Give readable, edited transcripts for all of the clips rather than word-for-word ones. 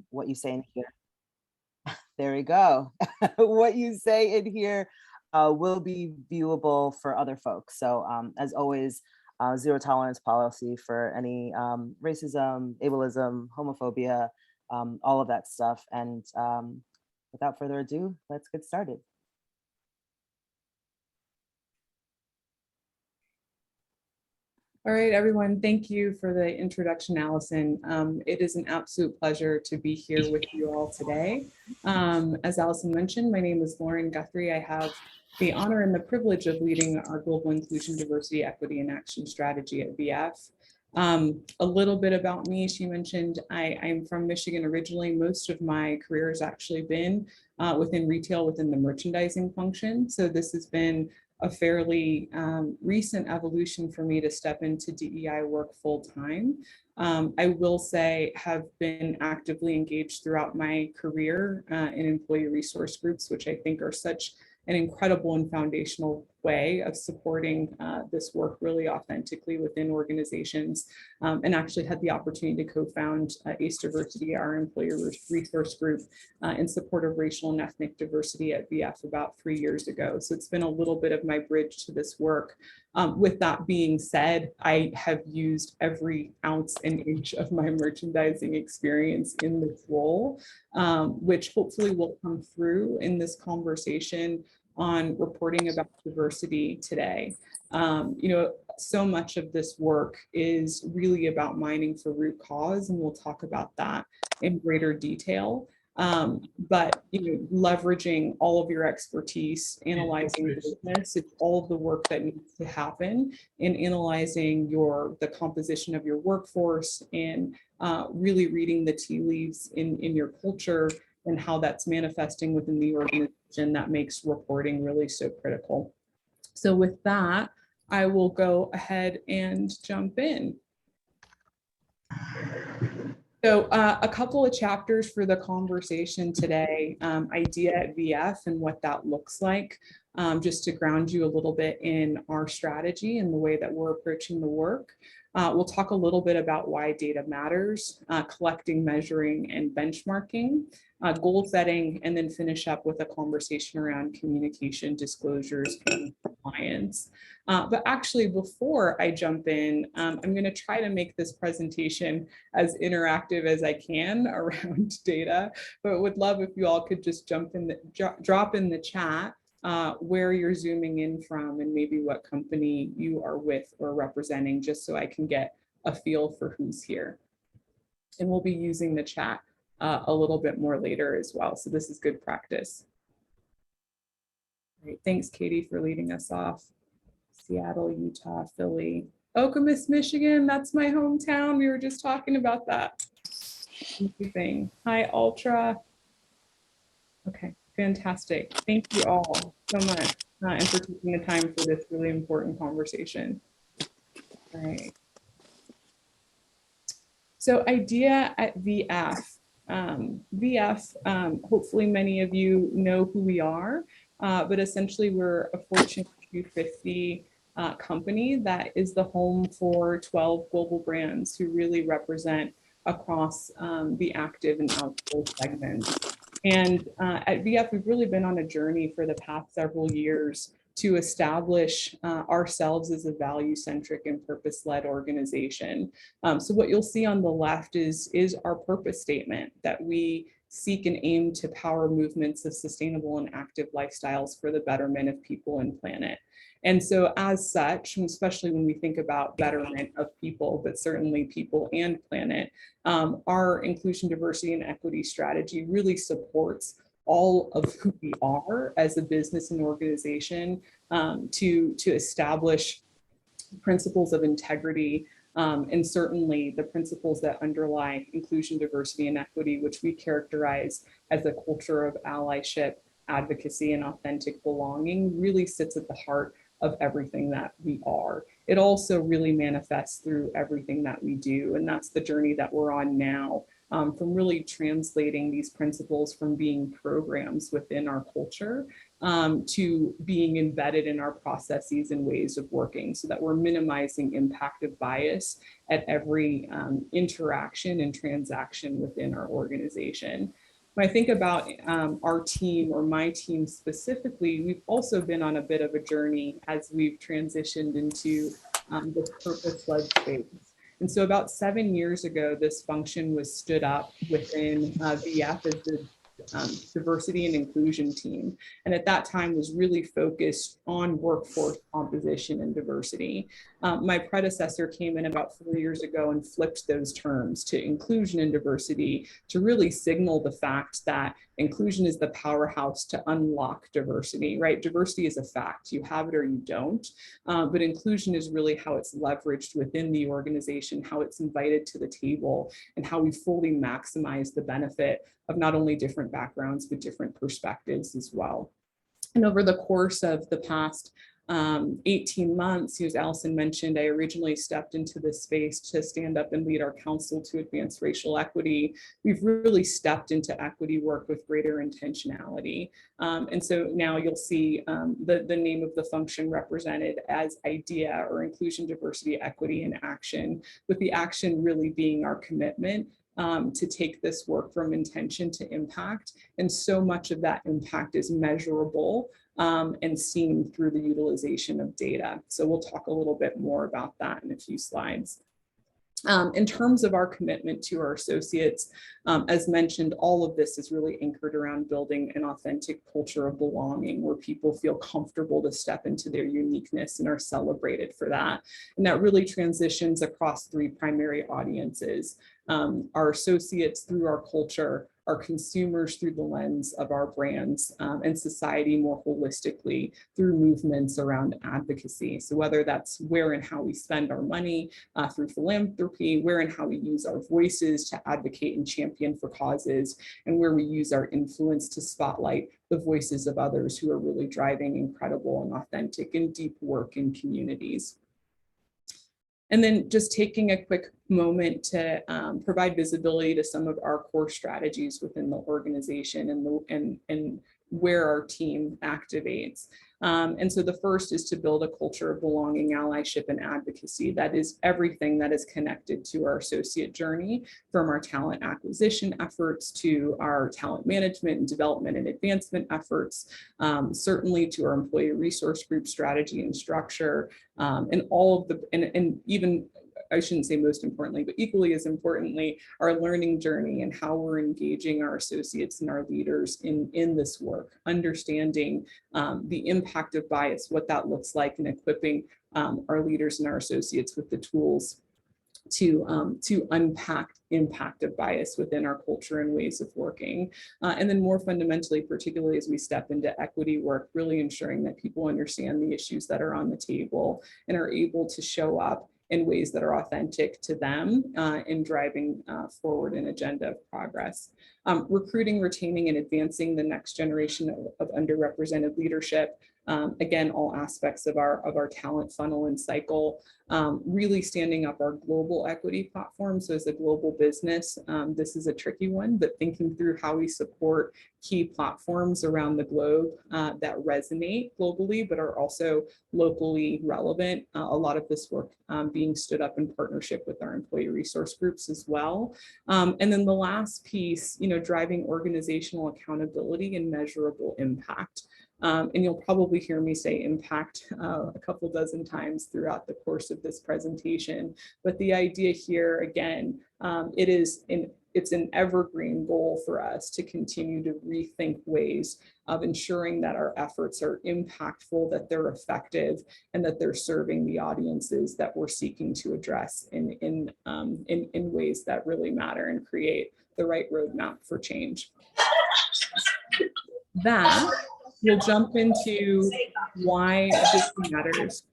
what you say in here, there we go. What you say in here will be viewable for other folks. So as always, zero tolerance policy for any racism, ableism, homophobia, all of that stuff. And without further ado, let's get started. All right, everyone, thank you for the introduction, Allison. It is an absolute pleasure to be here with you all today. As Allison mentioned, my name is Lauren Guthrie. I have the honor and the privilege of leading our Global Inclusion, Diversity, Equity, and Action strategy at VF. A little bit about me, she mentioned I'm from Michigan originally. Most of my career has actually been within retail, within the merchandising function. So this has been a fairly recent evolution for me to step into DEI work full time. I will say have been actively engaged throughout my career in employee resource groups, which I think are such an incredible and foundational way of supporting this work really authentically within organizations, and actually had the opportunity to co-found ACE Diversity, our employer resource group, in support of racial and ethnic diversity at VF about 3 years ago. So it's been a little bit of my bridge to this work. With that being said, I have used every ounce and inch of my merchandising experience in this role, which hopefully will come through in this conversation on reporting about diversity today. So much of this work is really about mining for root cause, and we'll talk about that in greater detail. But leveraging all of your expertise, analyzing business, it's all of the work that needs to happen in analyzing the composition of your workforce and really reading the tea leaves in your culture and how that's manifesting within the organization that makes reporting really so critical. So with that, I will go ahead and jump in. So a couple of chapters for the conversation today, idea at VF and what that looks like, just to ground you a little bit in our strategy and the way that we're approaching the work. We'll talk a little bit about why data matters, collecting, measuring, and benchmarking, goal setting, and then finish up with a conversation around communication, disclosures, and compliance. But actually, before I jump in, I'm going to try to make this presentation as interactive as I can around data, but would love if you all could just drop in the chat where you're zooming in from and maybe what company you are with or representing, just so I can get a feel for who's here. And we'll be using the chat a little bit more later as well. So this is good practice. Great. Thanks, Katie, for leading us off. Seattle, Utah, Philly, Okemos, Michigan. That's my hometown. We were just talking about that. Amazing. Hi, Ultra. Okay, fantastic. Thank you all so much and for taking the time for this really important conversation. All right. So idea at VF. Hopefully many of you know who we are, but essentially we're a Fortune 250 company that is the home for 12 global brands who really represent across the active and outdoor segments. And at VF, we've really been on a journey for the past several years to establish ourselves as a value-centric and purpose-led organization. So what you'll see on the left is our purpose statement, that we seek and aim to power movements of sustainable and active lifestyles for the betterment of people and planet. And so as such, especially when we think about betterment of people, but certainly people and planet, our inclusion, diversity, and equity strategy really supports all of who we are as a business and organization, to establish principles of integrity, and certainly the principles that underlie inclusion, diversity, and equity, which we characterize as a culture of allyship, advocacy, and authentic belonging, really sits at the heart of everything that we are. It also really manifests through everything that we do, and that's the journey that we're on now from really translating these principles from being programs within our culture to being embedded in our processes and ways of working, so that we're minimizing impact of bias at every interaction and transaction within our organization. When I think about our team, or my team specifically, we've also been on a bit of a journey as we've transitioned into the purpose-led space. And so about 7 years ago, this function was stood up within VF as the diversity and inclusion team. And at that time was really focused on workforce composition and diversity. My predecessor came in about 4 years ago and flipped those terms to inclusion and diversity, to really signal the fact that inclusion is the powerhouse to unlock diversity, right? Diversity is a fact, you have it or you don't, but inclusion is really how it's leveraged within the organization, how it's invited to the table, and how we fully maximize the benefit of not only different backgrounds, but different perspectives as well. And over the course of the past 18 months, as Allison mentioned, I originally stepped into this space to stand up and lead our Council to Advance Racial Equity. We've really stepped into equity work with greater intentionality. And so now you'll see the name of the function represented as IDEA, or Inclusion, Diversity, Equity, and Action, with the action really being our commitment to take this work from intention to impact. And so much of that impact is measurable and seen through the utilization of data. So we'll talk a little bit more about that in a few slides. In terms of our commitment to our associates, as mentioned, all of this is really anchored around building an authentic culture of belonging, where people feel comfortable to step into their uniqueness and are celebrated for that. And that really transitions across 3 primary audiences: our associates through our culture, our consumers through the lens of our brands, and society more holistically through movements around advocacy. So whether that's where and how we spend our money through philanthropy, where and how we use our voices to advocate and champion for causes, and where we use our influence to spotlight the voices of others who are really driving incredible and authentic and deep work in communities. And then just taking a quick moment to provide visibility to some of our core strategies within the organization and where our team activates. And so the first is to build a culture of belonging, allyship, and advocacy. That is everything that is connected to our associate journey, from our talent acquisition efforts to our talent management and development and advancement efforts, certainly to our employee resource group strategy and structure, and all of the, and even, I shouldn't say most importantly, but equally as importantly, our learning journey and how we're engaging our associates and our leaders in this work, understanding the impact of bias, what that looks like, and equipping our leaders and our associates with the tools to unpack impact of bias within our culture and ways of working. And then more fundamentally, particularly as we step into equity work, really ensuring that people understand the issues that are on the table and are able to show up in ways that are authentic to them in driving forward an agenda of progress. Recruiting, retaining, and advancing the next generation of underrepresented leadership. Again, all aspects of our talent funnel and cycle, really standing up our global equity platform. So as a global business, this is a tricky one, but thinking through how we support key platforms around the globe that resonate globally, but are also locally relevant. A lot of this work being stood up in partnership with our employee resource groups as well. And then the last piece, driving organizational accountability and measurable impact. And you'll probably hear me say impact a couple dozen times throughout the course of this presentation. But the idea here, again, it's an evergreen goal for us to continue to rethink ways of ensuring that our efforts are impactful, that they're effective, and that they're serving the audiences that we're seeking to address in ways that really matter and create the right roadmap for change. That we'll jump into why this matters.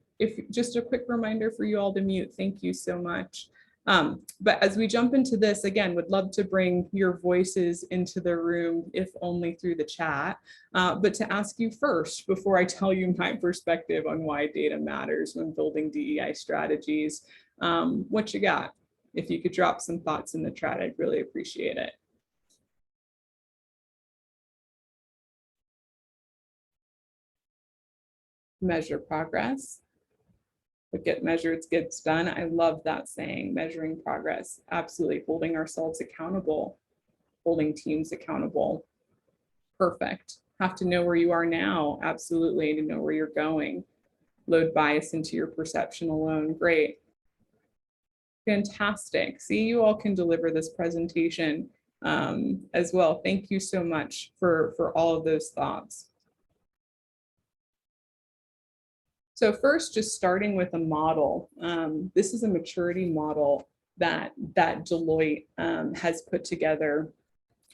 Just a quick reminder for you all to mute. Thank you so much. But as we jump into this, again, would love to bring your voices into the room, if only through the chat, but to ask you first, before I tell you my perspective on why data matters when building DEI strategies, what you got? If you could drop some thoughts in the chat, I'd really appreciate it. Measure progress. What gets measured gets done. I love that saying, measuring progress. Absolutely. Holding ourselves accountable, holding teams accountable. Perfect. Have to know where you are now. Absolutely. To know where you're going. Load bias into your perception alone. Great. Fantastic. See, you all can deliver this presentation as well. Thank you so much for all of those thoughts. So first, just starting with a model. This is a maturity model that Deloitte has put together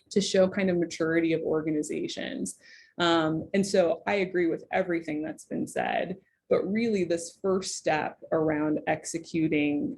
to show kind of maturity of organizations. And so I agree with everything that's been said, but really this first step around executing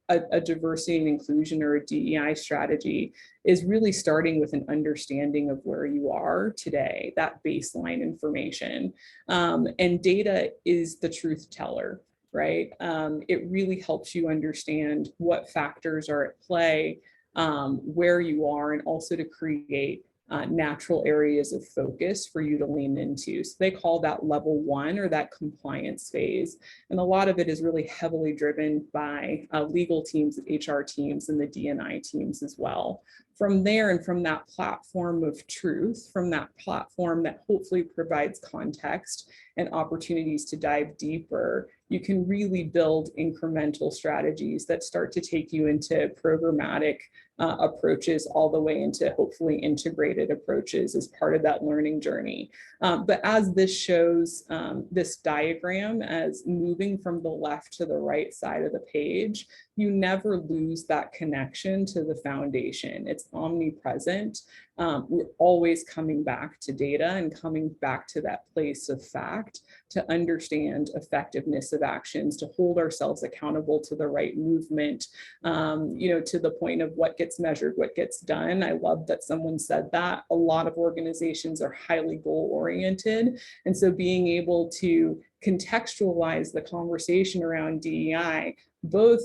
a diversity and inclusion or a DEI strategy is really starting with an understanding of where you are today, that baseline information. And data is the truth teller, right? It really helps you understand what factors are at play, where you are, and also to create natural areas of focus for you to lean into. So they call that level 1 or that compliance phase. And a lot of it is really heavily driven by legal teams, HR teams, and the D&I teams as well. From there, and from that platform of truth, from that platform that hopefully provides context and opportunities to dive deeper, you can really build incremental strategies that start to take you into programmatic approaches all the way into hopefully integrated approaches as part of that learning journey. But as this shows, this diagram as moving from the left to the right side of the page, you never lose that connection to the foundation. It's omnipresent. We're always coming back to data and coming back to that place of fact to understand effectiveness of actions, to hold ourselves accountable to the right movement, to the point of what gets measured, what gets done. I love that someone said that. A lot of organizations are highly goal-oriented. And so being able to contextualize the conversation around DEI, both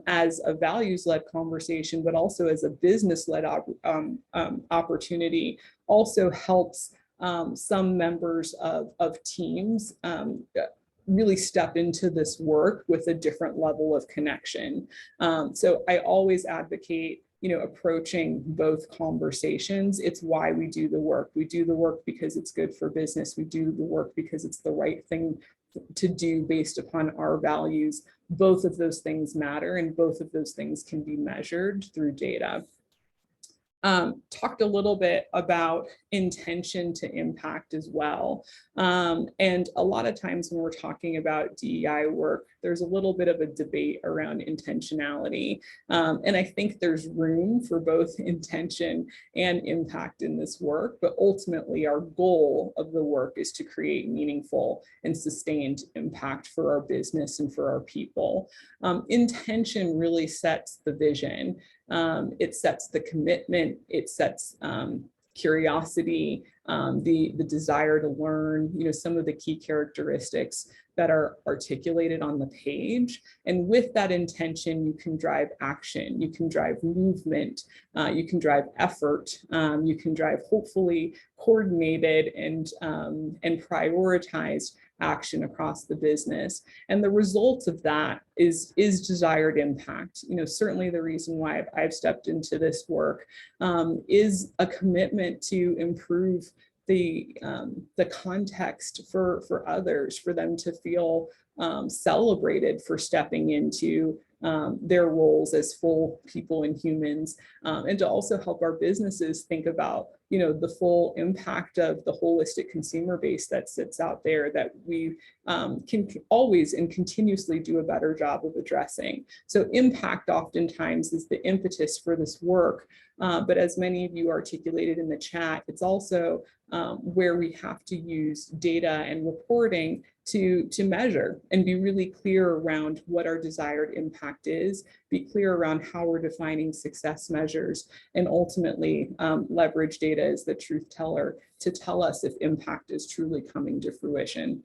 as a values-led conversation, but also as a business-led opportunity, also helps some members of teams really step into this work with a different level of connection. So I always advocate, approaching both conversations. It's why we do the work. We do the work because it's good for business. We do the work because it's the right thing to do based upon our values. Both of those things matter, and both of those things can be measured through data. Talked a little bit about intention to impact as well. And a lot of times when we're talking about DEI work, there's a little bit of a debate around intentionality. And I think there's room for both intention and impact in this work, but ultimately our goal of the work is to create meaningful and sustained impact for our business and for our people. Intention really sets the vision. It sets the commitment, it sets curiosity, the desire to learn, some of the key characteristics that are articulated on the page. And with that intention, you can drive action, you can drive movement, you can drive effort, you can drive hopefully coordinated and prioritized action across the business. And the result of that is desired impact. Certainly the reason why I've stepped into this work is a commitment to improve the context for others, for them to feel celebrated for stepping into their roles as full people and humans, and to also help our businesses think about the full impact of the holistic consumer base that sits out there that we can always and continuously do a better job of addressing. So impact oftentimes is the impetus for this work, but as many of you articulated in the chat, it's also where we have to use data and reporting to measure and be really clear around what our desired impact is, be clear around how we're defining success measures, and ultimately leverage data as the truth teller to tell us if impact is truly coming to fruition.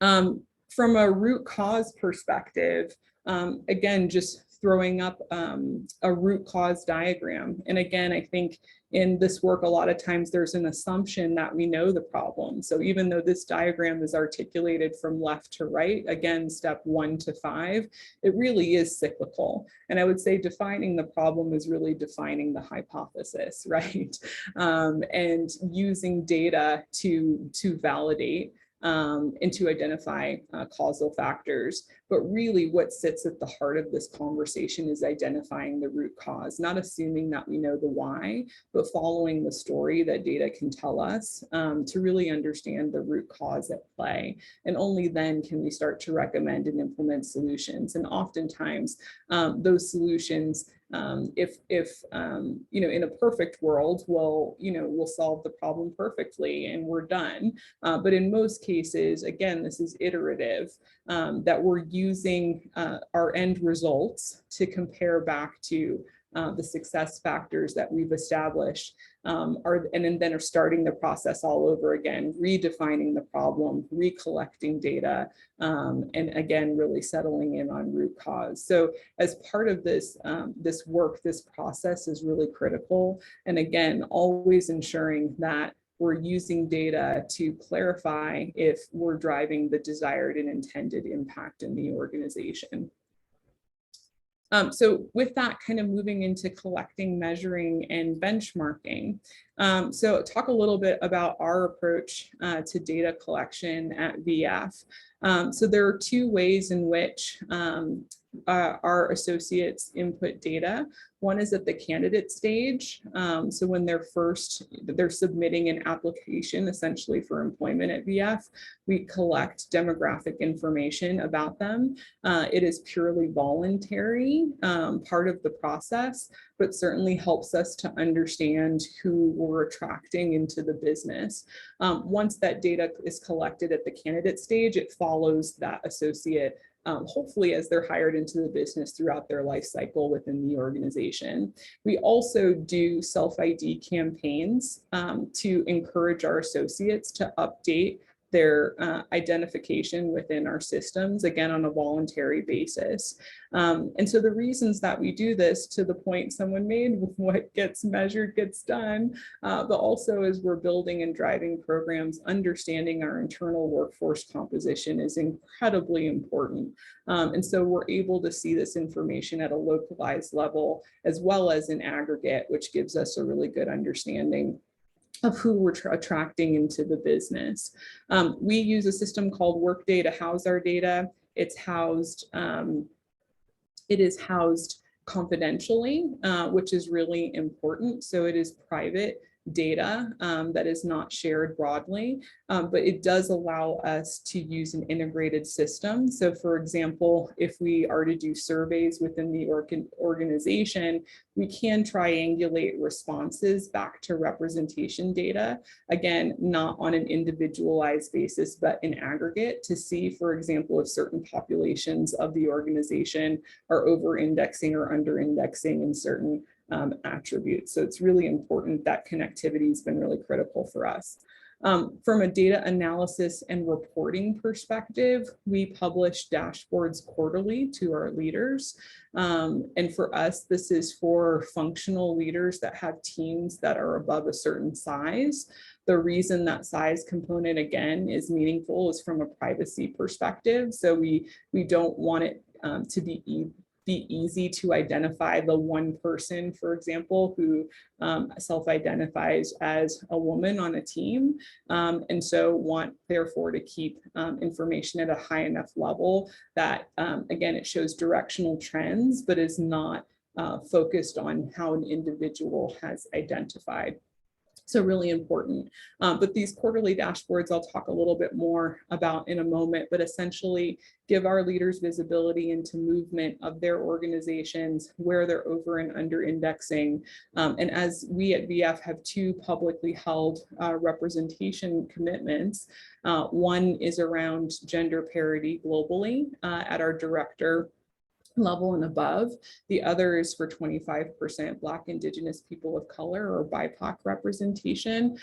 From a root cause perspective, again, just throwing up a root cause diagram. And again, I think in this work, a lot of times there's an assumption that we know the problem. So even though this diagram is articulated from left to right, again, step 1 to 5, it really is cyclical. And I would say defining the problem is really defining the hypothesis, right? And using data to validate and to identify causal factors. But really what sits at the heart of this conversation is identifying the root cause, not assuming that we know the why, but following the story that data can tell us to really understand the root cause at play. And only then can we start to recommend and implement solutions. And oftentimes those solutions, if you know, in a perfect world, we'll solve the problem perfectly and we're done. But in most cases, again, this is iterative, that we're using our end results to compare back to the success factors that we've established, and then are starting the process all over again, redefining the problem, recollecting data, and again, really settling in on root cause. So as part of this, this work, this process is really critical. And again, always ensuring that we're using data to clarify if we're driving the desired and intended impact in the organization. So with that, kind of moving into collecting, measuring, and benchmarking. So talk a little bit about our approach to data collection at VF. So there are 2 ways in which our associates input data. One is at the candidate stage. So when they're submitting an application essentially for employment at VF, we collect demographic information about them. It is purely voluntary, part of the process, but certainly helps us to understand who we're attracting into the business. Once that data is collected at the candidate stage, it follows that associate hopefully as they're hired into the business throughout their life cycle within the organization. We also do self-ID campaigns to encourage our associates to update their identification within our systems, again, on a voluntary basis. And so the reasons that we do this, to the point someone made, what gets measured gets done, but also as we're building and driving programs, understanding our internal workforce composition is incredibly important. And so we're able to see this information at a localized level, as well as in aggregate, which gives us a really good understanding of who we're attracting into the business. We use a system called Workday to house our data. It is housed confidentially, which is really important. So it is private data that is not shared broadly, but it does allow us to use an integrated system. So for example, if we are to do surveys within the organization, we can triangulate responses back to representation data, again, not on an individualized basis, but in aggregate, to see, for example, if certain populations of the organization are over-indexing or under-indexing in certain attributes. So it's really important. That connectivity has been really critical for us. From a data analysis and reporting perspective, we publish dashboards quarterly to our leaders. And for us, this is for functional leaders that have teams that are above a certain size. The reason that size component, again, is meaningful is from a privacy perspective. So we don't want it to be easy to identify the one person, for example, who self-identifies as a woman on a team. And so want, therefore, to keep information at a high enough level that, again, it shows directional trends, but is not focused on how an individual has identified. So really important. But these quarterly dashboards, I'll talk a little bit more about in a moment, but essentially give our leaders visibility into movement of their organizations, where they're over and under indexing. And as we at VF have 2 publicly held representation commitments, one is around gender parity globally at our director level and above. The other is for 25% Black, Indigenous people of color or BIPOC representation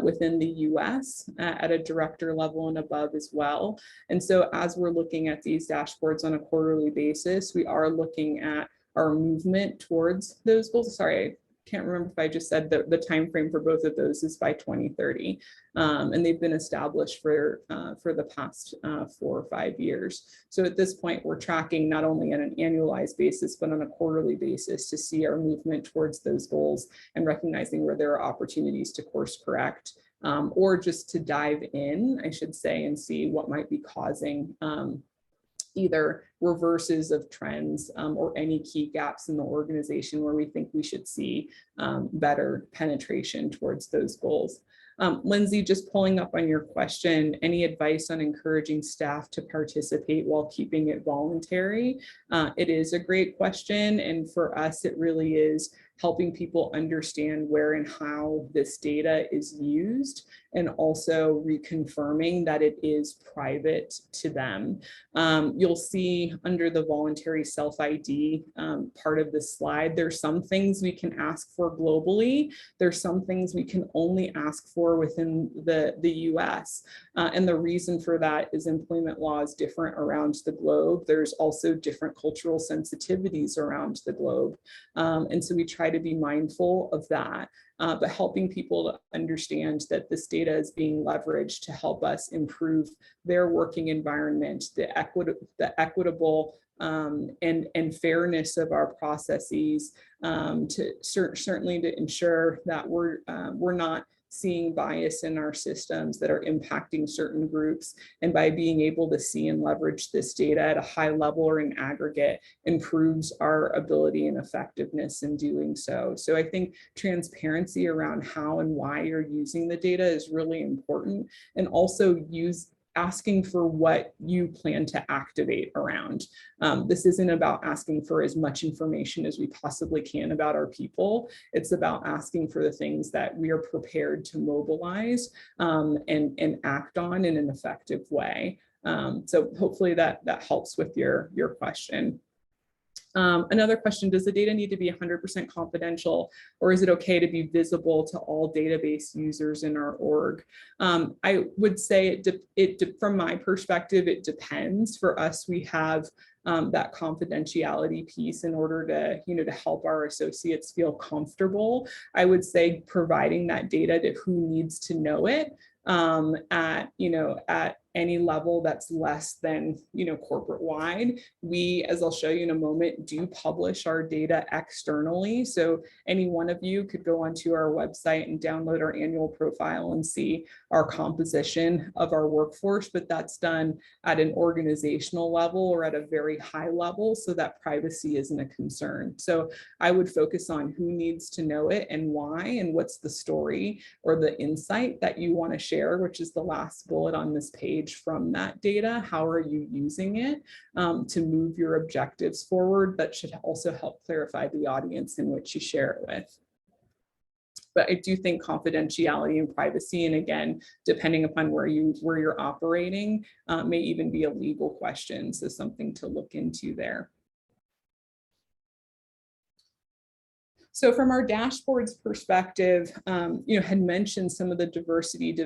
within the US at a director level and above as well. And so as we're looking at these dashboards on a quarterly basis, we are looking at our movement towards those goals. Sorry, I can't remember if I just said the time frame for both of those is by 2030, and they've been established for the past 4 or 5 years. So at this point, we're tracking not only on an annualized basis, but on a quarterly basis to see our movement towards those goals and recognizing where there are opportunities to course correct, or just to dive in, I should say, and see what might be causing either reverses of trends or any key gaps in the organization where we think we should see better penetration towards those goals. Lindsay, just pulling up on your question, any advice on encouraging staff to participate while keeping it voluntary? It is a great question. And for us, it really is helping people understand where and how this data is used, and also reconfirming that it is private to them. You'll see under the voluntary self-ID part of this slide, there's some things we can ask for globally. There's some things we can only ask for within the US. And the reason for that is employment law is different around the globe. There's also different cultural sensitivities around the globe. And so we try to be mindful of that. But helping people to understand that this data is being leveraged to help us improve their working environment, the equitable and fairness of our processes, to certainly to ensure that we're not seeing bias in our systems that are impacting certain groups, and by being able to see and leverage this data at a high level or in aggregate improves our ability and effectiveness in doing so. So I think transparency around how and why you're using the data is really important, and also asking for what you plan to activate around. This isn't about asking for as much information as we possibly can about our people. It's about asking for the things that we are prepared to mobilize and act on in an effective way. So hopefully that helps with your question. Another question, does the data need to be 100% confidential, or is it okay to be visible to all database users in our org? I would say from my perspective, it depends. For us, we have that confidentiality piece in order to, to help our associates feel comfortable. I would say providing that data to who needs to know it at any level that's less than, corporate wide. We, as I'll show you in a moment, do publish our data externally. So any one of you could go onto our website and download our annual profile and see our composition of our workforce, but that's done at an organizational level or at a very high level so that privacy isn't a concern. So I would focus on who needs to know it and why, and what's the story or the insight that you want to share, which is the last bullet on this page from that data. How are you using it to move your objectives forward? That should also help clarify the audience in which you share it with. But I do think confidentiality and privacy, and again, depending upon where you're operating, may even be a legal question. So something to look into there. So from our dashboard's perspective, had mentioned some of the diversity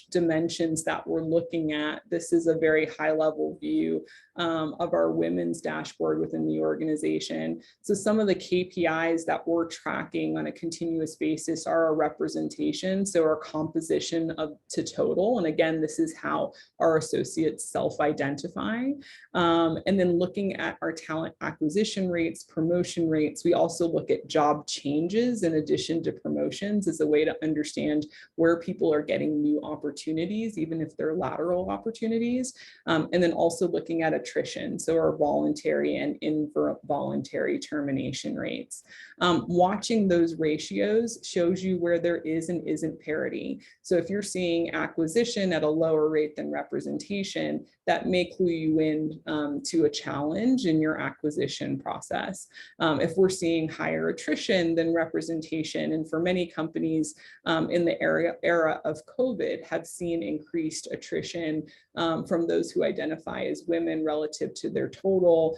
dimensions that we're looking at. This is a very high level view of our women's dashboard within the organization. So some of the KPIs that we're tracking on a continuous basis are our representation, so our composition to total. And again, this is how our associates self-identify. And then looking at our talent acquisition rates, promotion rates, we also look at job changes in addition to promotions as a way to understand where people are getting new opportunities, even if they're lateral opportunities. And then also looking at attrition, so our voluntary and involuntary termination rates. Watching those ratios shows you where there is and isn't parity. So if you're seeing acquisition at a lower rate than representation, that may clue you in to a challenge in your acquisition process. If we're seeing higher attrition, and then representation. And for many companies in the era of COVID have seen increased attrition from those who identify as women relative to their total,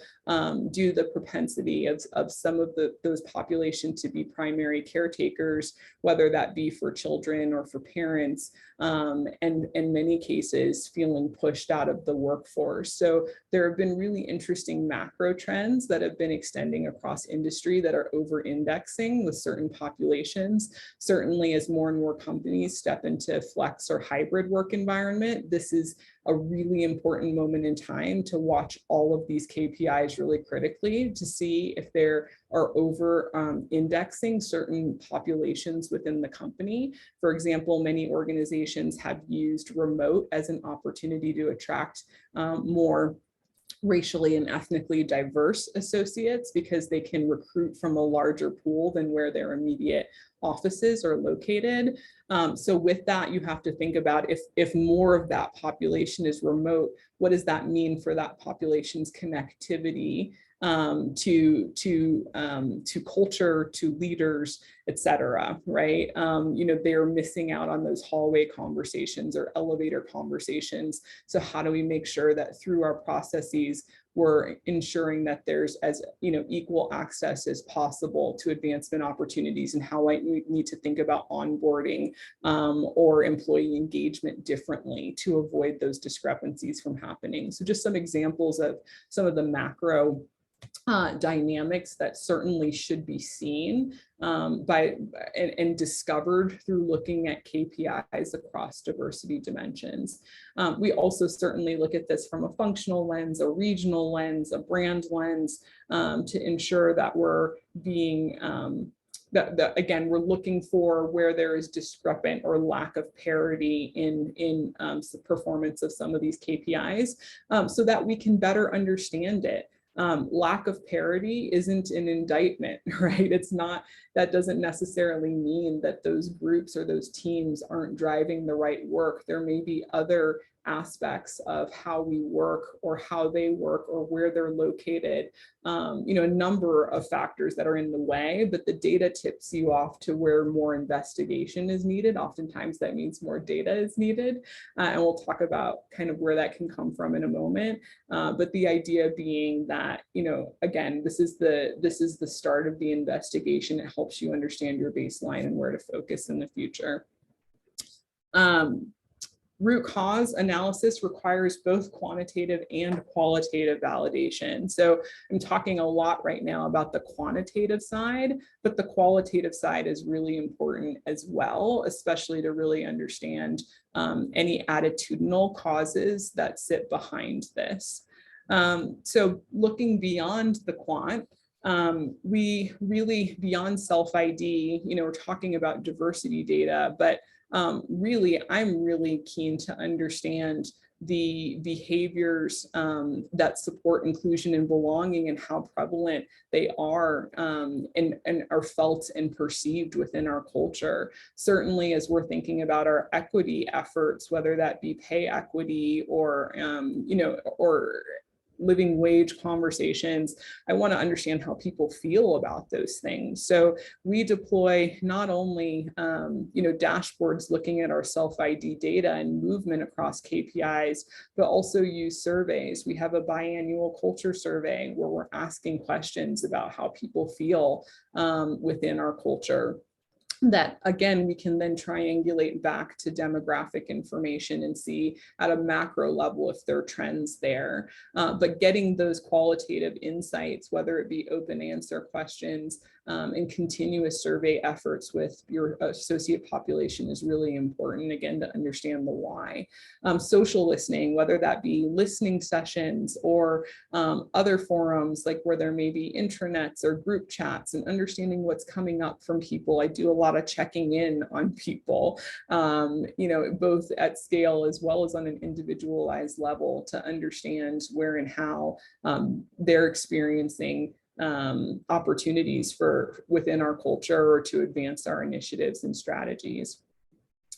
due to the propensity of some of those population to be primary caretakers, whether that be for children or for parents, and in many cases feeling pushed out of the workforce. So there have been really interesting macro trends that have been extending across industry that are over-indexing with certain populations. Certainly, as more and more companies step into flex or hybrid work environment, this is a really important moment in time to watch all of these KPIs really critically to see if there are over indexing certain populations within the company. For example, many organizations have used remote as an opportunity to attract more racially and ethnically diverse associates because they can recruit from a larger pool than where their immediate offices are located. So with that, you have to think about if more of that population is remote, what does that mean for that population's connectivity to culture, to leaders, et cetera, right? They're missing out on those hallway conversations or elevator conversations. So how do we make sure that through our processes, we're ensuring that there's as equal access as possible to advancement opportunities, and how I need to think about onboarding or employee engagement differently to avoid those discrepancies from happening. So just some examples of some of the macro dynamics that certainly should be seen and discovered through looking at KPIs across diversity dimensions. We also certainly look at this from a functional lens, a regional lens, a brand lens, to ensure that we're being again, we're looking for where there is discrepant or lack of parity in the performance of some of these KPIs, so that we can better understand it. Lack of parity isn't an indictment, right? It's not, that doesn't necessarily mean that those groups or those teams aren't driving the right work. There may be other aspects of how we work or how they work or where they're located, a number of factors that are in the way, but the data tips you off to where more investigation is needed. Oftentimes that means more data is needed. And we'll talk about kind of where that can come from in a moment. But the idea being that, again, this is the start of the investigation. It helps you understand your baseline and where to focus in the future. Root cause analysis requires both quantitative and qualitative validation. So I'm talking a lot right now about the quantitative side, but the qualitative side is really important as well, especially to really understand any attitudinal causes that sit behind this. So looking beyond the quant, we really, beyond self-ID, we're talking about diversity data, but really, I'm really keen to understand the behaviors that support inclusion and belonging and how prevalent they are and are felt and perceived within our culture. Certainly, as we're thinking about our equity efforts, whether that be pay equity or, or living wage conversations, I want to understand how people feel about those things. So we deploy not only dashboards looking at our self-ID data and movement across KPIs, but also use surveys. We have a biannual culture survey where we're asking questions about how people feel within our culture, that again, we can then triangulate back to demographic information and see at a macro level if there are trends there. But getting those qualitative insights, whether it be open answer questions and continuous survey efforts with your associate population, is really important, again, to understand the why. Social listening, whether that be listening sessions or other forums, like where there may be intranets or group chats, and understanding what's coming up from people. I do a lot of checking in on people, both at scale as well as on an individualized level, to understand where and how they're experiencing opportunities for within our culture or to advance our initiatives and strategies.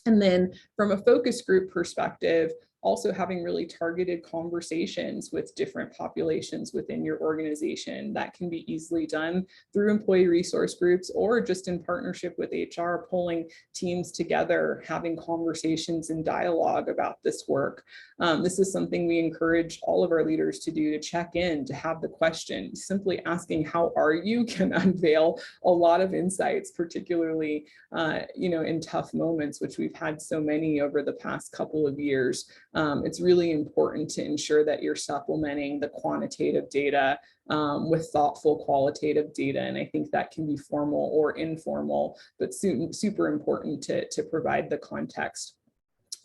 And then from a focus group perspective, also having really targeted conversations with different populations within your organization. That can be easily done through employee resource groups or just in partnership with HR, pulling teams together, having conversations and dialogue about this work. This is something we encourage all of our leaders to do, to check in, to have the question. Simply asking, how are you, can unveil a lot of insights, particularly in tough moments, which we've had so many over the past couple of years. It's really important to ensure that you're supplementing the quantitative data with thoughtful qualitative data. And I think that can be formal or informal, but super important to provide the context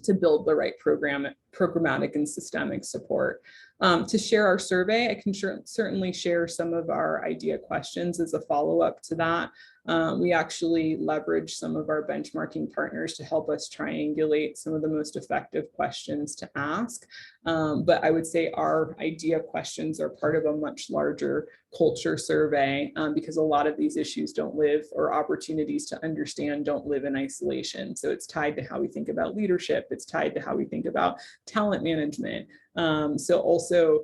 to build the right programmatic and systemic support. To share our survey, I can certainly share some of our idea questions as a follow-up to that. We actually leverage some of our benchmarking partners to help us triangulate some of the most effective questions to ask. But I would say our idea questions are part of a much larger culture survey because a lot of these issues don't live, or opportunities to understand don't live in isolation. So it's tied to how we think about leadership. It's tied to how we think about talent management. So also,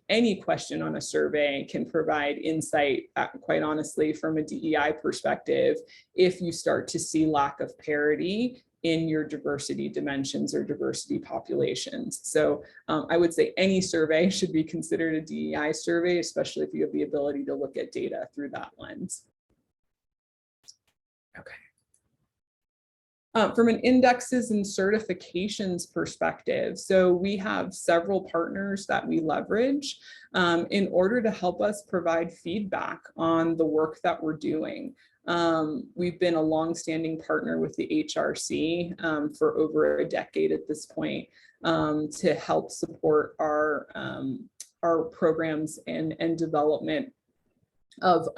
any question on a survey can provide insight, quite honestly, from a DEI perspective, if you start to see lack of parity in your diversity dimensions or diversity populations. So I would say any survey should be considered a DEI survey, especially if you have the ability to look at data through that lens. Okay. From an indexes and certifications perspective, so we have several partners that we leverage in order to help us provide feedback on the work that we're doing. We've been a longstanding partner with the HRC for over a decade at this point to help support our programs and development of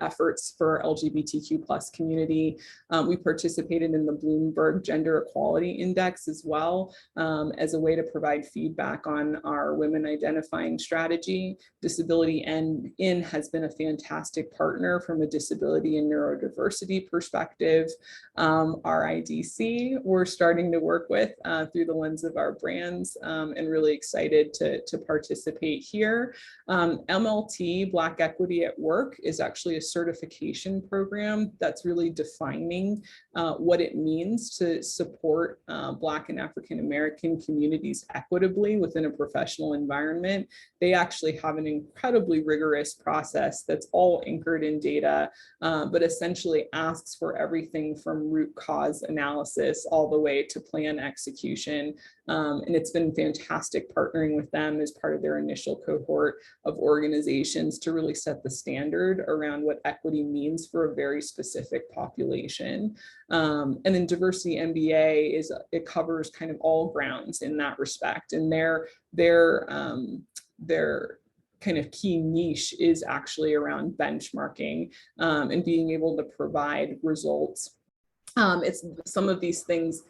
efforts for LGBTQ plus community. We participated in the Bloomberg Gender Equality Index as well as a way to provide feedback on our women identifying strategy. Disability In has been a fantastic partner from a disability and neurodiversity perspective. Our IDC we're starting to work with through the lens of our brands and really excited to participate here. MLT, Black Equity at Work, is actually a certification program that's really defining what it means to support Black and African American communities equitably within a professional environment. They actually have an incredibly rigorous process that's all anchored in data, but essentially asks for everything from root cause analysis all the way to plan execution. And it's been fantastic partnering with them as part of their initial cohort of organizations to really set the standard around what equity means for a very specific population. And then Diversity MBA it covers kind of all grounds in that respect. And their kind of key niche is actually around benchmarking and being able to provide results. It's some of these things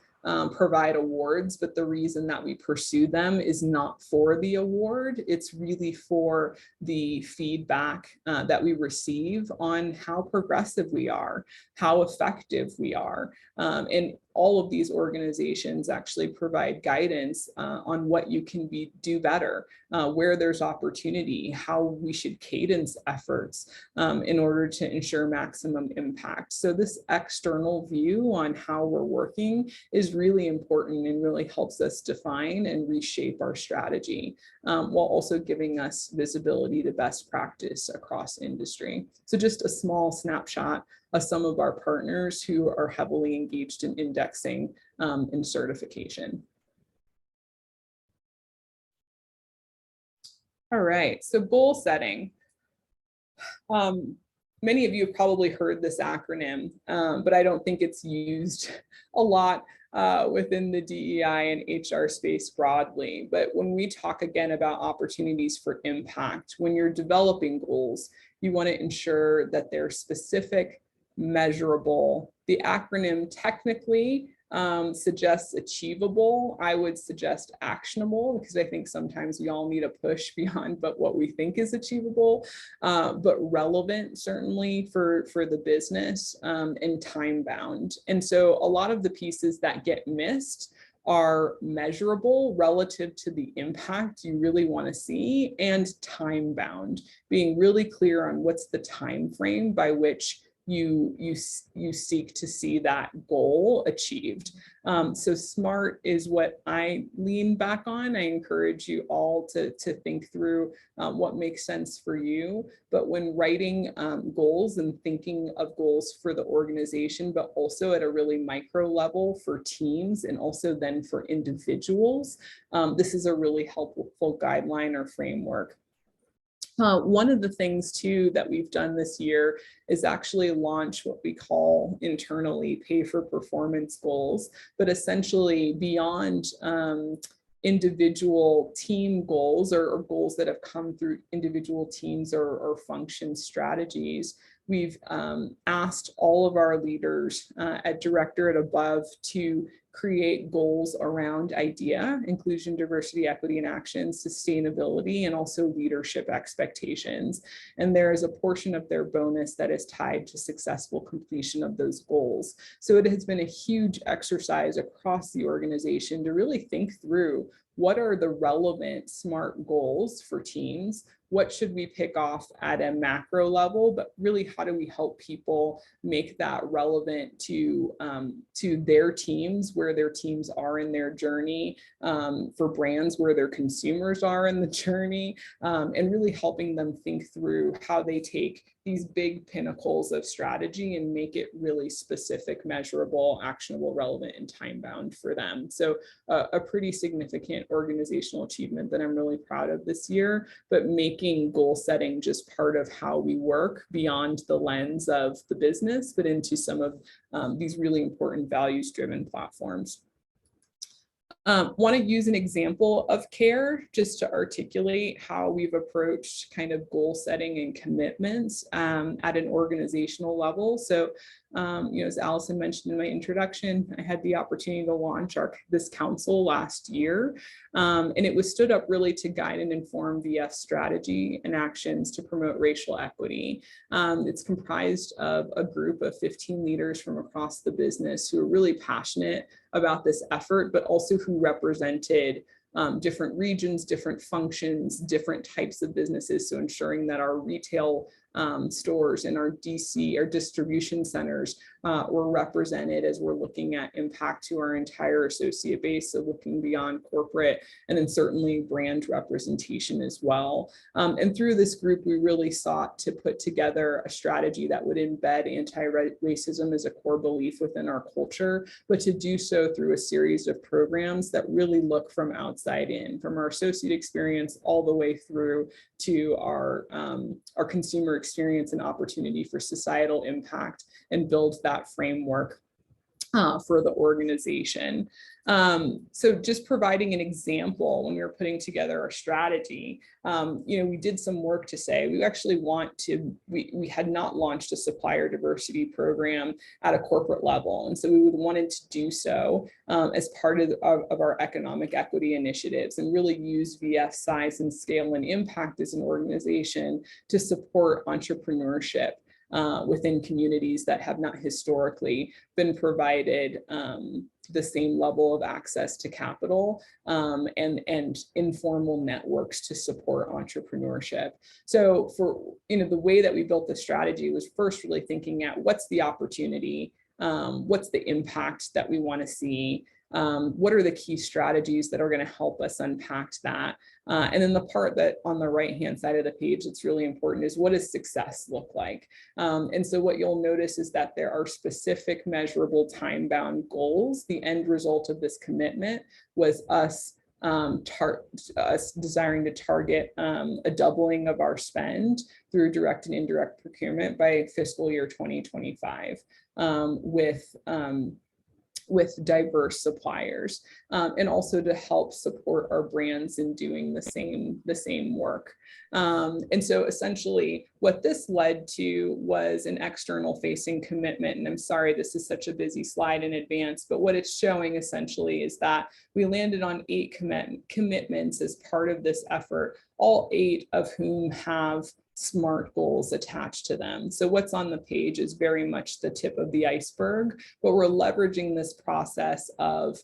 provide awards, but the reason that we pursue them is not for the award. It's really for the feedback that we receive on how progressive we are, how effective we are. And all of these organizations actually provide guidance on what you can do better, where there's opportunity, how we should cadence efforts in order to ensure maximum impact. So this external view on how we're working is really important and really helps us define and reshape our strategy while also giving us visibility to best practice across industry. So just a small snapshot of some of our partners who are heavily engaged in indexing and certification. All right, so goal setting. Many of you have probably heard this acronym, but I don't think it's used a lot within the DEI and HR space broadly. But when we talk again about opportunities for impact, when you're developing goals, you want to ensure that they're specific, measurable. The acronym technically suggests achievable. I would suggest actionable, because I think sometimes we all need a push beyond but what we think is achievable, but relevant certainly for the business and time bound. And so a lot of the pieces that get missed are measurable relative to the impact you really want to see, and time bound, being really clear on what's the time frame by which you seek to see that goal achieved. So SMART is what I lean back on. I encourage you all to think through what makes sense for you. But when writing goals and thinking of goals for the organization, but also at a really micro level for teams and also then for individuals, this is a really helpful guideline or framework. One of the things too that we've done this year is actually launch what we call internally pay for performance goals, but essentially beyond individual team goals or goals that have come through individual teams or function strategies. We've asked all of our leaders at directorate above to create goals around IDEA, inclusion, diversity, equity, and action, sustainability, and also leadership expectations. And there is a portion of their bonus that is tied to successful completion of those goals. So it has been a huge exercise across the organization to really think through what are the relevant SMART goals for teams. What should we pick off at a macro level, but really how do we help people make that relevant to their teams, where their teams are in their journey, for brands where their consumers are in the journey, and really helping them think through how they take these big pinnacles of strategy and make it really specific, measurable, actionable, relevant, and time bound for them. So a pretty significant organizational achievement that I'm really proud of this year, but making goal setting just part of how we work beyond the lens of the business, but into some of these really important values-driven platforms. Want to use an example of CARE just to articulate how we've approached kind of goal setting and commitments at an organizational level. So, as Allison mentioned in my introduction, I had the opportunity to launch this council last year, and it was stood up really to guide and inform VF strategy and actions to promote racial equity. It's comprised of a group of 15 leaders from across the business who are really passionate about this effort, but also who represented different regions, different functions, different types of businesses. So ensuring that our retail stores and our DC, our distribution centers were represented as we're looking at impact to our entire associate base. So looking beyond corporate, and then certainly brand representation as well. And through this group, we really sought to put together a strategy that would embed anti-racism as a core belief within our culture, but to do so through a series of programs that really look from outside in, from our associate experience all the way through to our consumer experience and opportunity for societal impact, and build that framework for the organization. So just providing an example, when we were putting together our strategy, we did some work to say we actually we had not launched a supplier diversity program at a corporate level. And so we wanted to do so as part of our economic equity initiatives, and really use VF size and scale and impact as an organization to support entrepreneurship within communities that have not historically been provided the same level of access to capital and informal networks to support entrepreneurship. So for the way that we built the strategy was first really thinking at what's the opportunity, what's the impact that we want to see, what are the key strategies that are going to help us unpack that. And then the part that on the right-hand side of the page that's really important is, what does success look like? And so what you'll notice is that there are specific, measurable, time-bound goals. The end result of this commitment was us desiring to target a doubling of our spend through direct and indirect procurement by fiscal year 2025 with diverse suppliers, and also to help support our brands in doing the same work. And so essentially what this led to was an external facing commitment. And I'm sorry, this is such a busy slide in advance, but what it's showing essentially is that we landed on 8 commitments as part of this effort, all 8 of whom have SMART goals attached to them. So what's on the page is very much the tip of the iceberg, but we're leveraging this process of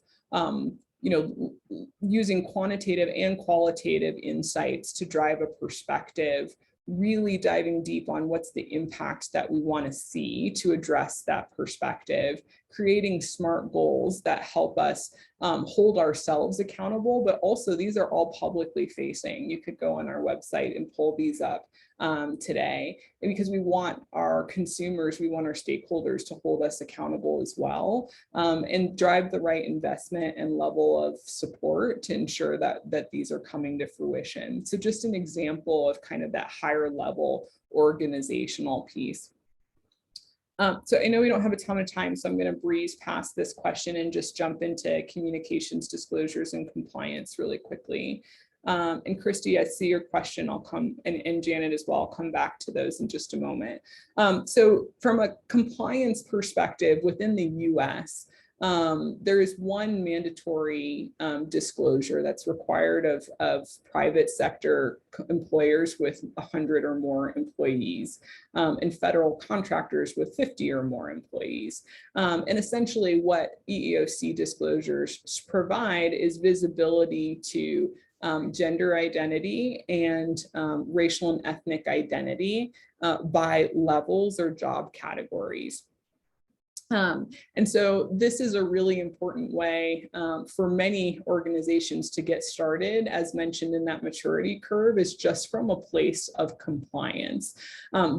using quantitative and qualitative insights to drive a perspective, really diving deep on what's the impact that we want to see to address that perspective, creating smart goals that help us hold ourselves accountable, but also these are all publicly facing. You could go on our website and pull these up today, and because we want our consumers, we want our stakeholders to hold us accountable as well, and drive the right investment and level of support to ensure that these are coming to fruition. So just an example of kind of that higher level organizational piece. So I know we don't have a ton of time, so I'm going to breeze past this question and just jump into communications, disclosures, and compliance really quickly. And Christy, I see your question. I'll come, and Janet as well, I'll come back to those in just a moment. So from a compliance perspective within the US, there is one mandatory disclosure that's required of private sector employers with 100 or more employees, and federal contractors with 50 or more employees. And essentially what EEOC disclosures provide is visibility to gender identity and racial and ethnic identity by levels or job categories. And so this is a really important way for many organizations to get started, as mentioned in that maturity curve, is just from a place of compliance.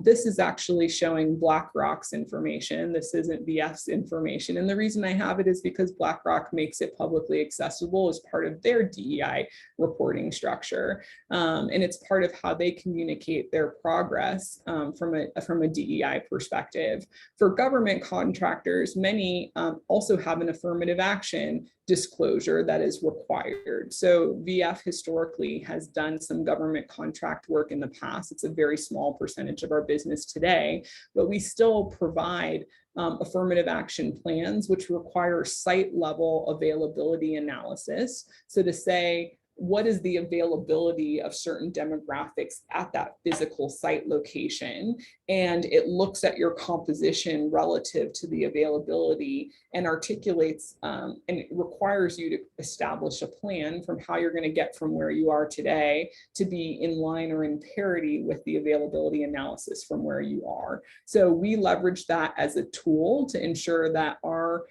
This is actually showing BlackRock's information. This isn't VF's information. And the reason I have it is because BlackRock makes it publicly accessible as part of their DEI reporting structure. And it's part of how they communicate their progress from a DEI perspective. For government contractors, many also have an affirmative action disclosure that is required. So VF historically has done some government contract work in the past. It's a very small percentage of our business today, but we still provide affirmative action plans, which require site level availability analysis. So to say, what is the availability of certain demographics at that physical site location? And it looks at your composition relative to the availability and articulates, and it requires you to establish a plan from how you're going to get from where you are today to be in line or in parity with the availability analysis from where you are. So we leverage that as a tool to ensure that our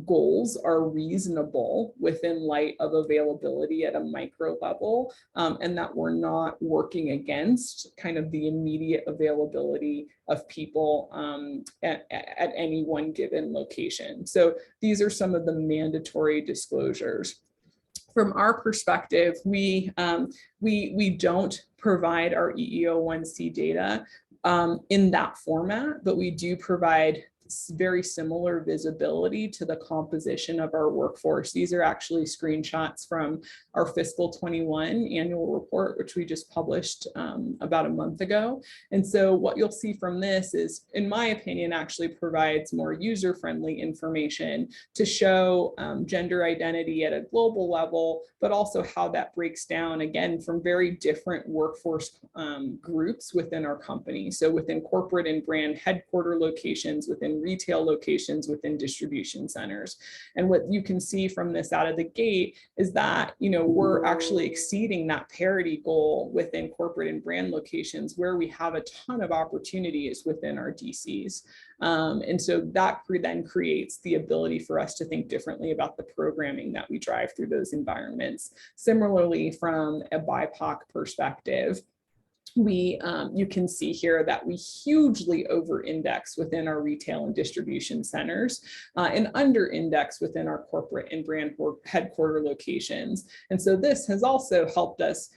goals are reasonable within light of availability at a micro level, and that we're not working against kind of the immediate availability of people at any one given location. So these are some of the mandatory disclosures. From our perspective, we don't provide our EEO-1C data in that format, but we do provide very similar visibility to the composition of our workforce. These are actually screenshots from our fiscal 21 annual report, which we just published about a month ago. And so what you'll see from this is, in my opinion, actually provides more user-friendly information to show gender identity at a global level, but also how that breaks down, again, from very different workforce groups within our company. So within corporate and brand headquarter locations, within retail locations, within distribution centers. And what you can see from this out of the gate is that, we're actually exceeding that parity goal within corporate and brand locations, where we have a ton of opportunities within our DCs. And so that then creates the ability for us to think differently about the programming that we drive through those environments. Similarly, from a BIPOC perspective, you can see here that we hugely over-index within our retail and distribution centers and under-index within our corporate and brand headquarter locations. And so this has also helped us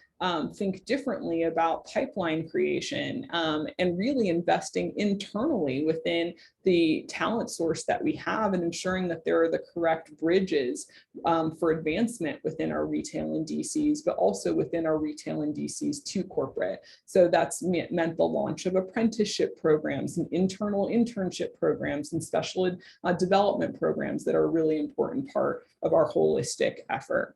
think differently about pipeline creation and really investing internally within the talent source that we have, and ensuring that there are the correct bridges for advancement within our retail and DCs, but also within our retail and DCs to corporate. So that's meant the launch of apprenticeship programs and internal internship programs and special development programs that are a really important part of our holistic effort.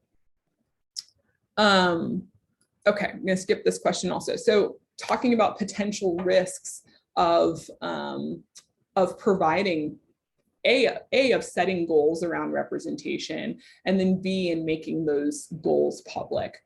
Okay, I'm going to skip this question also. So talking about potential risks of providing A, of setting goals around representation, and then B, in making those goals public.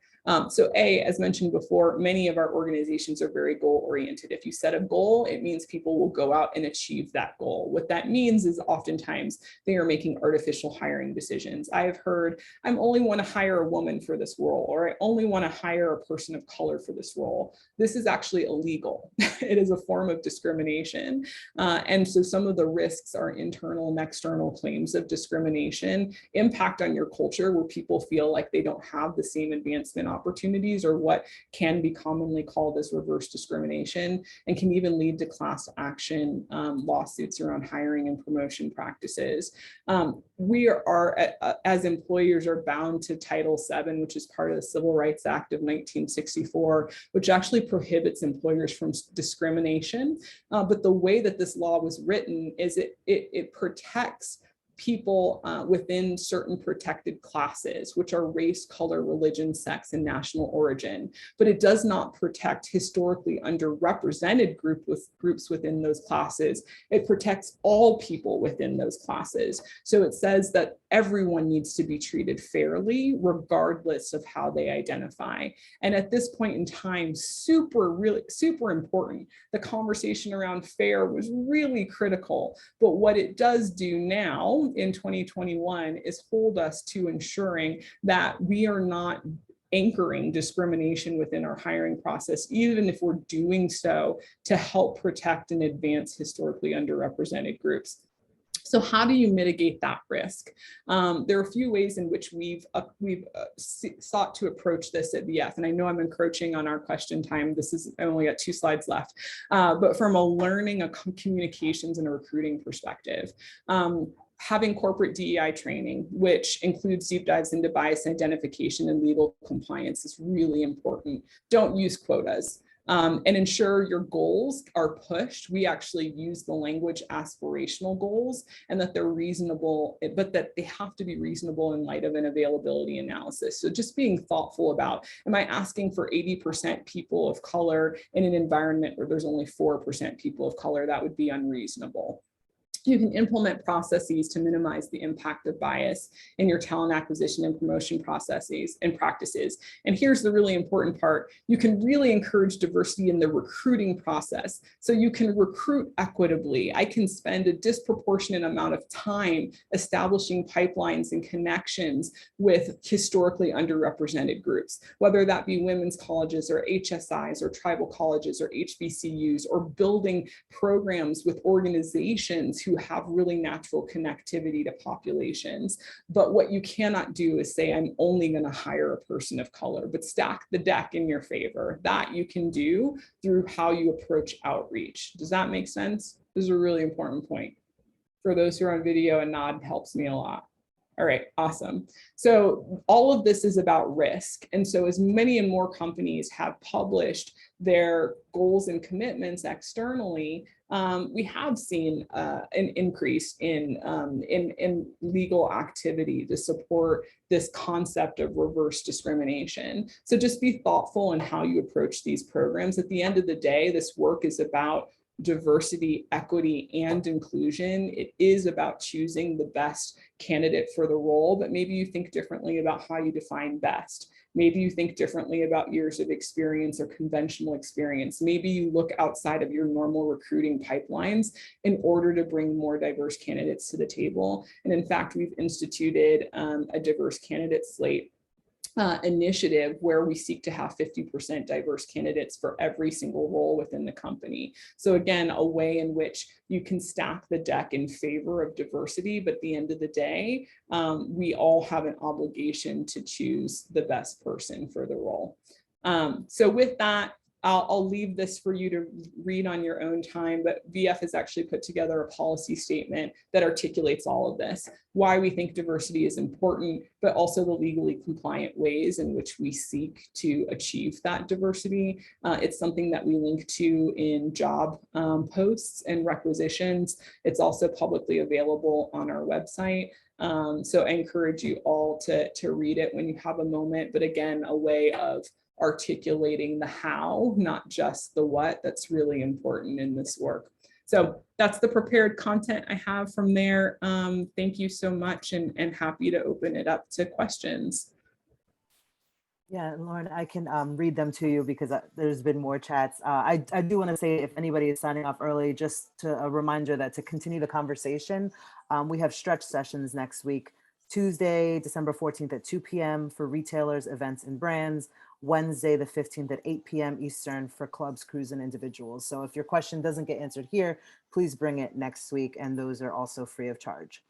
So A, as mentioned before, many of our organizations are very goal oriented. If you set a goal, it means people will go out and achieve that goal. What that means is oftentimes they are making artificial hiring decisions. I have heard, I only want to hire a woman for this role, or I only want to hire a person of color for this role. This is actually illegal. It is a form of discrimination. And so some of the risks are internal and external claims of discrimination, impact on your culture where people feel like they don't have the same advancement opportunities, or what can be commonly called as reverse discrimination, and can even lead to class action lawsuits around hiring and promotion practices. We are, as employers, are bound to Title VII, which is part of the Civil Rights Act of 1964, which actually prohibits employers from discrimination. But the way that this law was written is it protects people within certain protected classes, which are race, color, religion, sex, and national origin. But it does not protect historically underrepresented groups within those classes. It protects all people within those classes. So it says that everyone needs to be treated fairly, regardless of how they identify. And at this point in time, really super important. The conversation around fair was really critical. But what it does do now in 2021 is hold us to ensuring that we are not anchoring discrimination within our hiring process, even if we're doing so to help protect and advance historically underrepresented groups. So how do you mitigate that risk? There are a few ways in which we've sought to approach this at VF, and I know I'm encroaching on our question time. I only got 2 slides left, but from a learning, a communications, and a recruiting perspective. Having corporate DEI training, which includes deep dives into bias identification and legal compliance, is really important. Don't use quotas. And ensure your goals are pushed. We actually use the language aspirational goals, and that they're reasonable, but that they have to be reasonable in light of an availability analysis. So just being thoughtful about, am I asking for 80% people of color in an environment where there's only 4% people of color? That would be unreasonable. You can implement processes to minimize the impact of bias in your talent acquisition and promotion processes and practices. And here's the really important part. You can really encourage diversity in the recruiting process. So you can recruit equitably. I can spend a disproportionate amount of time establishing pipelines and connections with historically underrepresented groups, whether that be women's colleges or HSIs or tribal colleges or HBCUs, or building programs with organizations who have really natural connectivity to populations. But what you cannot do is say, I'm only going to hire a person of color, but stack the deck in your favor. That you can do through how you approach outreach. Does that make sense? This is a really important point. For those who are on video, a nod helps me a lot. All right, awesome. So all of this is about risk. And so as many and more companies have published their goals and commitments externally, we have seen an increase in legal activity to support this concept of reverse discrimination. So just be thoughtful in how you approach these programs. At the end of the day, this work is about diversity, equity, and inclusion. It is about choosing the best candidate for the role, but maybe you think differently about how you define best. Maybe you think differently about years of experience or conventional experience. Maybe you look outside of your normal recruiting pipelines in order to bring more diverse candidates to the table. And in fact, we've instituted a diverse candidate slate initiative where we seek to have 50% diverse candidates for every single role within the company. So again, a way in which you can stack the deck in favor of diversity, but at the end of the day, we all have an obligation to choose the best person for the role. So with that, I'll leave this for you to read on your own time, but VF has actually put together a policy statement that articulates all of this, why we think diversity is important, but also the legally compliant ways in which we seek to achieve that diversity. It's something that we link to in job posts and requisitions. It's also publicly available on our website. So I encourage you all to read it when you have a moment, but again, a way of articulating the how, not just the what, that's really important in this work. So that's the prepared content I have from there. Thank you so much, and happy to open it up to questions. Yeah, and Lauren, I can read them to you because there's been more chats. I do want to say, if anybody is signing off early, just a reminder that to continue the conversation, we have stretch sessions next week, Tuesday, December 14th at 2 p.m. for retailers, events, and brands, Wednesday, the 15th at 8 p.m. Eastern for clubs, crews, and individuals. So if your question doesn't get answered here, please bring it next week, and those are also free of charge.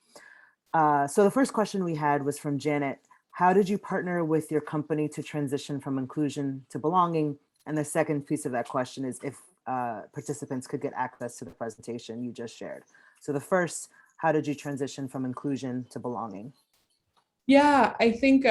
So the first question we had was from Janet. How did you partner with your company to transition from inclusion to belonging? And the second piece of that question is if participants could get access to the presentation you just shared. So the first, how did you transition from inclusion to belonging? Yeah, I think,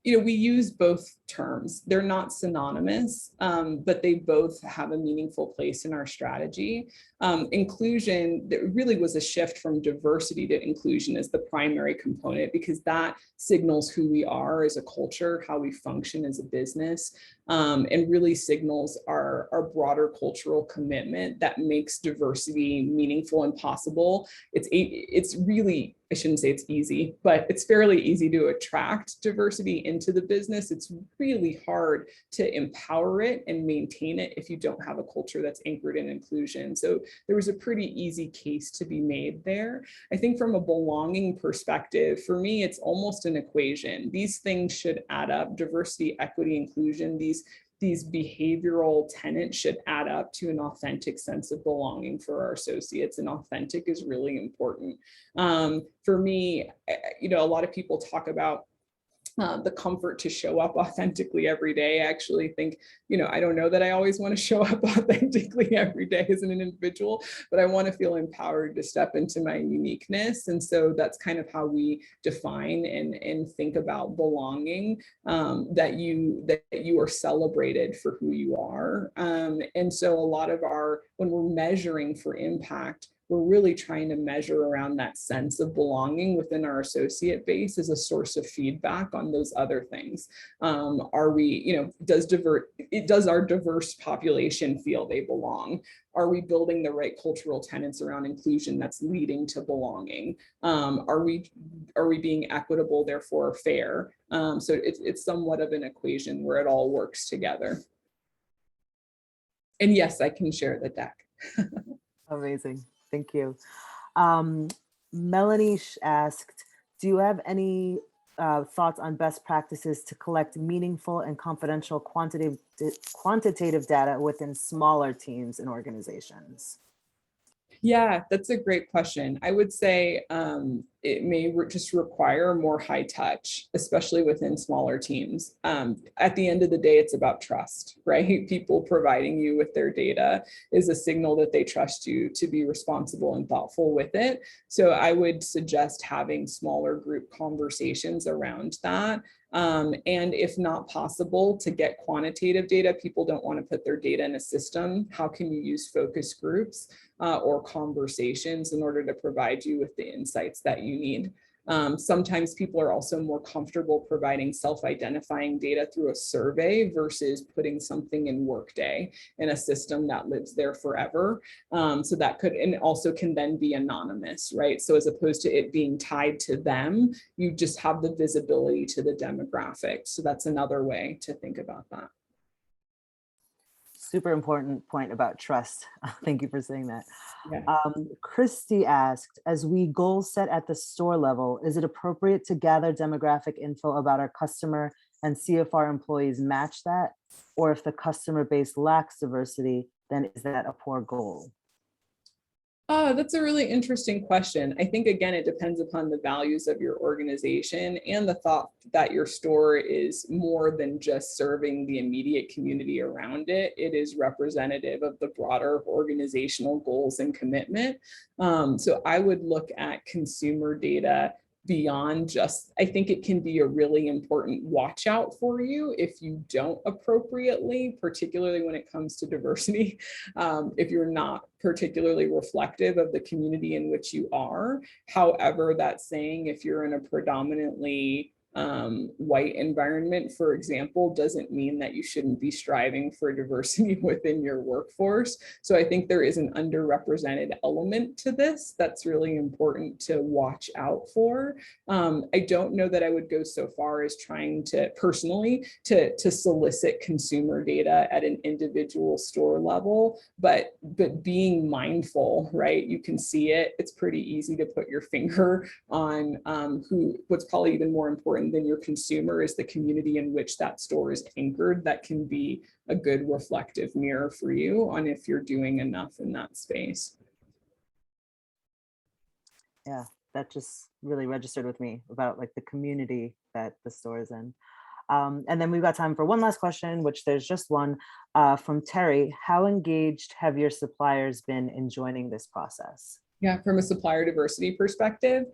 we use both terms. They're not synonymous, but they both have a meaningful place in our strategy. Inclusion, there really was a shift from diversity to inclusion as the primary component, because that signals who we are as a culture, how we function as a business, and really signals our broader cultural commitment that makes diversity meaningful and possible. It's really, I shouldn't say it's easy, but it's fairly easy to attract diversity into the business. It's really hard to empower it and maintain it if you don't have a culture that's anchored in inclusion. So there was a pretty easy case to be made there. I think from a belonging perspective, for me, it's almost an equation. These things should add up: diversity, equity, inclusion. These behavioral tenets should add up to an authentic sense of belonging for our associates, and authentic is really important. For me, a lot of people talk about the comfort to show up authentically every day. I actually think, I don't know that I always want to show up authentically every day as an individual, but I want to feel empowered to step into my uniqueness. And so that's kind of how we define and think about belonging, that you are celebrated for who you are. And so a lot of when we're measuring for impact, we're really trying to measure around that sense of belonging within our associate base as a source of feedback on those other things. Are we, does our diverse population feel they belong? Are we building the right cultural tenets around inclusion that's leading to belonging? Are we being equitable, therefore fair? So it's somewhat of an equation where it all works together. And yes, I can share the deck. Amazing. Thank you. Melanie asked, do you have any thoughts on best practices to collect meaningful and confidential quantitative data within smaller teams and organizations? Yeah, that's a great question. I would say it may just require more high touch, especially within smaller teams. At the end of the day, it's about trust, right? People providing you with their data is a signal that they trust you to be responsible and thoughtful with it. So I would suggest having smaller group conversations around that. And if not possible to get quantitative data, people don't want to put their data in a system. How can you use focus groups or conversations in order to provide you with the insights that you need? Sometimes people are also more comfortable providing self-identifying data through a survey versus putting something in Workday in a system that lives there forever. So that could, and also can then be anonymous, right? So as opposed to it being tied to them, you just have the visibility to the demographic. So that's another way to think about that. Super important point about trust. Thank you for saying that. Yeah. Christy asked, as we goal set at the store level, is it appropriate to gather demographic info about our customer and see if our employees match that? Or if the customer base lacks diversity, then is that a poor goal? Oh, that's a really interesting question. I think, again, it depends upon the values of your organization and the thought that your store is more than just serving the immediate community around it. It is representative of the broader organizational goals and commitment. So I would look at consumer data beyond just, I think it can be a really important watch out for you if you don't appropriately, particularly when it comes to diversity, if you're not particularly reflective of the community in which you are. However, that's saying if you're in a predominantly white environment, for example, doesn't mean that you shouldn't be striving for diversity within your workforce. So I think there is an underrepresented element to this that's really important to watch out for. I don't know that I would go so far as trying to personally to solicit consumer data at an individual store level, but being mindful, right? You can see it. It's pretty easy to put your finger on what's probably even more important than your consumer is the community in which that store is anchored. That can be a good reflective mirror for you on if you're doing enough in that space. Yeah, that just really registered with me about like the community that the store is in. And then we've got time for one last question, which there's just one from Terry. How engaged have your suppliers been in joining this process? Yeah, from a supplier diversity perspective.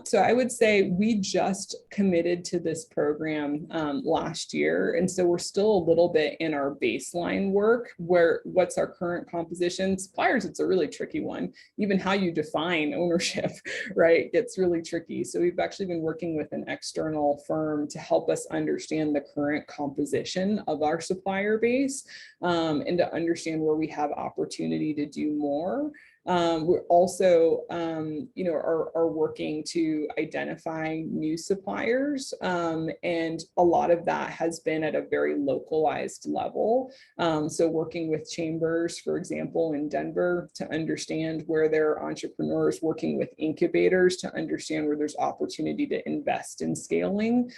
So I would say we just committed to this program last year. And so we're still a little bit in our baseline work where what's our current composition. Suppliers, it's a really tricky one. Even how you define ownership, right, gets really tricky. So we've actually been working with an external firm to help us understand the current composition of our supplier base and to understand where we have opportunity to do more. We're also, are working to identify new suppliers, and a lot of that has been at a very localized level. So working with chambers, for example, in Denver to understand where there are entrepreneurs, working with incubators to understand where there's opportunity to invest in scaling,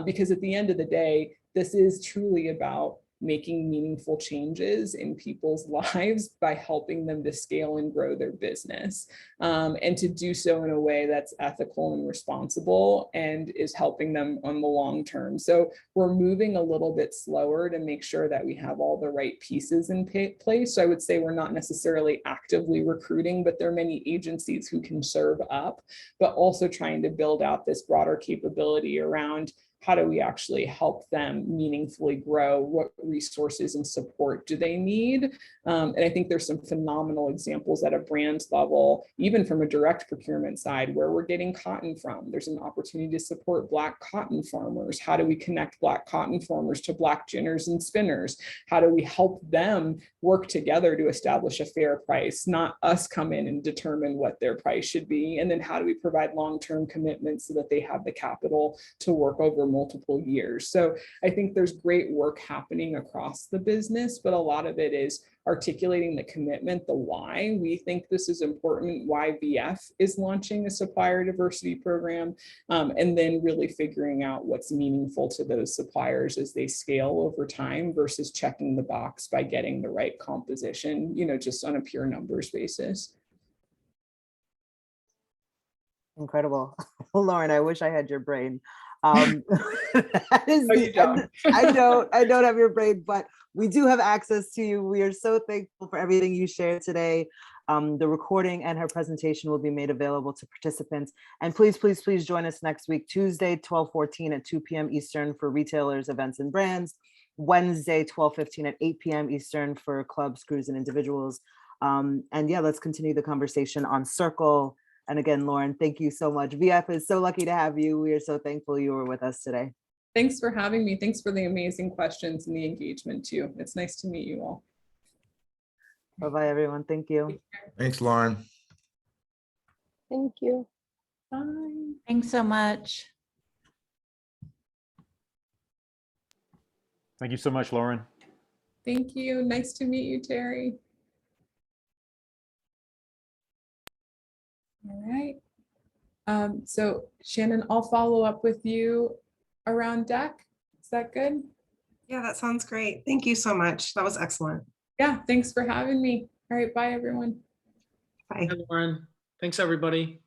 because at the end of the day, this is truly about making meaningful changes in people's lives by helping them to scale and grow their business, and to do so in a way that's ethical and responsible and is helping them on the long term. So we're moving a little bit slower to make sure that we have all the right pieces in place. So I would say we're not necessarily actively recruiting, but there are many agencies who can serve up, but also trying to build out this broader capability around how do we actually help them meaningfully grow? What resources and support do they need? And I think there's some phenomenal examples at a brand level, even from a direct procurement side, where we're getting cotton from. There's an opportunity to support Black cotton farmers. How do we connect Black cotton farmers to Black ginners and spinners? How do we help them work together to establish a fair price, not us come in and determine what their price should be? And then how do we provide long-term commitments so that they have the capital to work over multiple years? So I think there's great work happening across the business, but a lot of it is articulating the commitment, the why we think this is important, why VF is launching a supplier diversity program, and then really figuring out what's meaningful to those suppliers as they scale over time versus checking the box by getting the right composition, just on a pure numbers basis. Incredible. Lauren, I wish I had your brain. That is No, you don't. I don't have your brain, but we do have access to you. We are so thankful for everything you shared today. The recording and her presentation will be made available to participants. And please, please, please join us next week, Tuesday, 12:14 at 2 p.m. Eastern for retailers, events, and brands. Wednesday, 12:15 at 8 p.m. Eastern for clubs, crews, and individuals. And yeah, let's continue the conversation on Circle. And again, Lauren, thank you so much. VF is so lucky to have you. We are so thankful you were with us today. Thanks for having me. Thanks for the amazing questions and the engagement too. It's nice to meet you all. Bye-bye, everyone. Thank you. Thanks, Lauren. Thank you. Bye. Thanks so much. Thank you so much, Lauren. Thank you. Nice to meet you, Terry. All right. So Shannon, I'll follow up with you around deck. Is that good? Yeah, that sounds great. Thank you so much. That was excellent. Yeah, thanks for having me. All right, bye everyone. Bye. Hi, Lauren. Thanks, everybody.